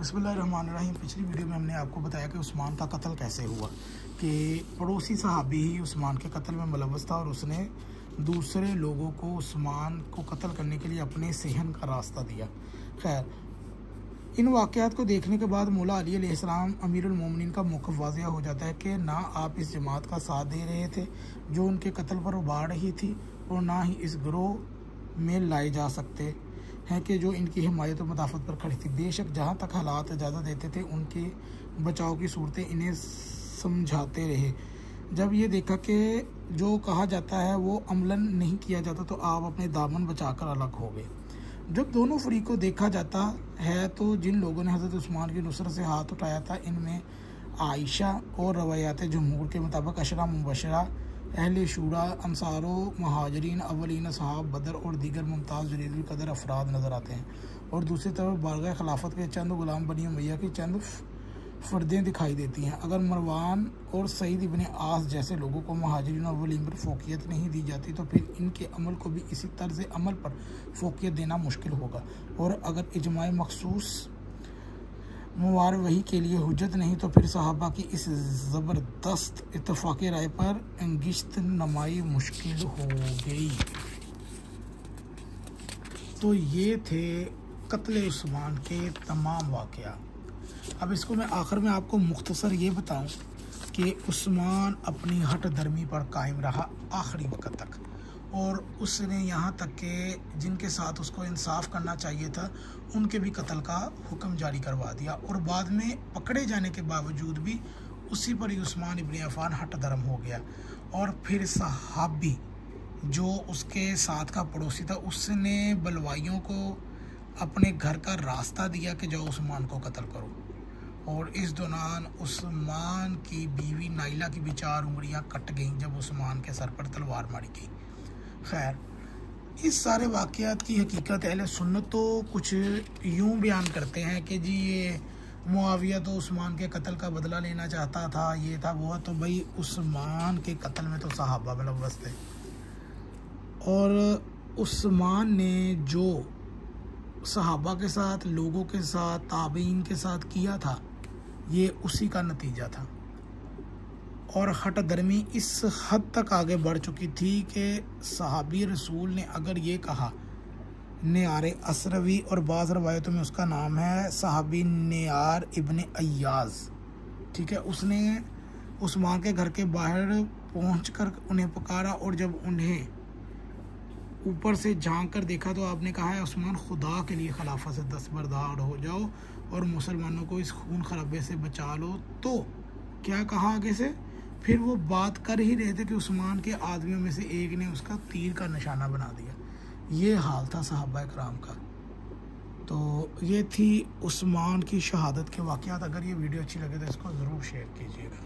बिस्मिल्लाहिर्रहमानिर्रहीम। पिछली वीडियो में हमने आपको बताया कि उस्मान का कत्ल कैसे हुआ, कि पड़ोसी सहाबी ही उस्मान के कत्ल में मुलव्वस था और उसने दूसरे लोगों को उस्मान को कत्ल करने के लिए अपने सहन का रास्ता दिया। खैर, इन वाक़यात को देखने के बाद मौला अली अलैहिस्सलाम अमीरुल मोमिनीन का मौक़िफ़ वाज़िह हो जाता है कि ना आप इस जमात का साथ दे रहे थे जो उनके कत्ल पर उबार रही थी, और ना ही इस गिरोह में लाए जा सकते हैं कि जो इनकी हिमायत और मुदाफ़त पर खड़ी थी। बेशक जहाँ तक हालात इजाज़त देते थे उनके बचाव की सूरतें इन्हें समझाते रहे। जब ये देखा कि जो कहा जाता है वो अमलन नहीं किया जाता तो आप अपने दामन बचाकर अलग हो गए। जब दोनों फरीक को देखा जाता है तो जिन लोगों ने हज़रत उस्मान की नुसरत से हाथ उठाया था, इनमें आयशा और रवायात जमहूर के मुताबिक अशरा मुबशरा, अहले शूरा, अंसारो, महाजरीन, अवलीन सहाब बदर और दीगर मुमताज़ जलील कदर अफराद नज़र आते हैं। और दूसरी तरफ बारगाह खिलाफत के चंद गुलाम बनी उमैया की चंद फ़र्दें दिखाई देती हैं। अगर मरवान और सईद इब्न आस जैसे लोगों को महाजरीन और अवलीन पर फोकियत नहीं दी जाती तो फिर इनके अमल को भी इसी तर्ज़ अमल पर फोकियत देना मुश्किल होगा। और अगर इजमाए मखसूस मुवार वही के लिए हुज्जत नहीं तो फिर सहाबा की इस ज़बरदस्त इत्तफ़ाक़ी राय पर गिश्त नमाई मुश्किल हो गई। तो ये थे कत्ल उस्मान के तमाम वाक़या। अब इसको मैं आखिर में आपको मुख्तसर ये बताऊं कि उस्मान अपनी हट धर्मी पर कायम रहा आखिरी वक्त तक, और उसने यहाँ तक कि जिनके साथ उसको इंसाफ करना चाहिए था उनके भी कत्ल का हुक्म जारी करवा दिया। और बाद में पकड़े जाने के बावजूद भी उसी पर ही उस्मान इब्न अफ़ान हट धर्म हो गया। और फिर सहाबी जो उसके साथ का पड़ोसी था उसने बलवाइयों को अपने घर का रास्ता दिया कि जाओ उस्मान को कत्ल करो। और इस दौरान उस्मान की बीवी नाइला की भी 4 उंगलियां कट गईं जब उस्मान के सर पर तलवार मारी गई। खैर, इस सारे वाक़यात की हकीकत अहले सुन्नत तो कुछ यूँ बयान करते हैं कि जी ये मुआविया तो उस्मान के कत्ल का बदला लेना चाहता था, ये था वो। तो भाई उस्मान के कत्ल में तो सहाबा मुलव्वस थे, और उस्मान ने जो सहाबा के साथ, लोगों के साथ, ताबईन के साथ किया था ये उसी का नतीजा था। और हट दर्मी इस हद तक आगे बढ़ चुकी थी कि सहाबी रसूल ने अगर ये कहा, नियार असरवी और बाज़ रवायतों में उसका नाम है सहाबी नियार इब्न अय्याज़, ठीक है, उसने उस्मान के घर के बाहर पहुंचकर उन्हें पुकारा, और जब उन्हें ऊपर से झांक कर देखा तो आपने कहा है उस्मान खुदा के लिए खिलाफत से दस्तबरदार हो जाओ और मुसलमानों को इस खून खराबे से बचा लो। तो क्या कहा आगे से? फिर वो बात कर ही रहे थे कि उस्मान के आदमियों में से एक ने उसका तीर का निशाना बना दिया। ये हाल था सहाबा कराम का। तो ये थी उस्मान की शहादत के वाक़यात। अगर ये वीडियो अच्छी लगे तो इसको ज़रूर शेयर कीजिएगा।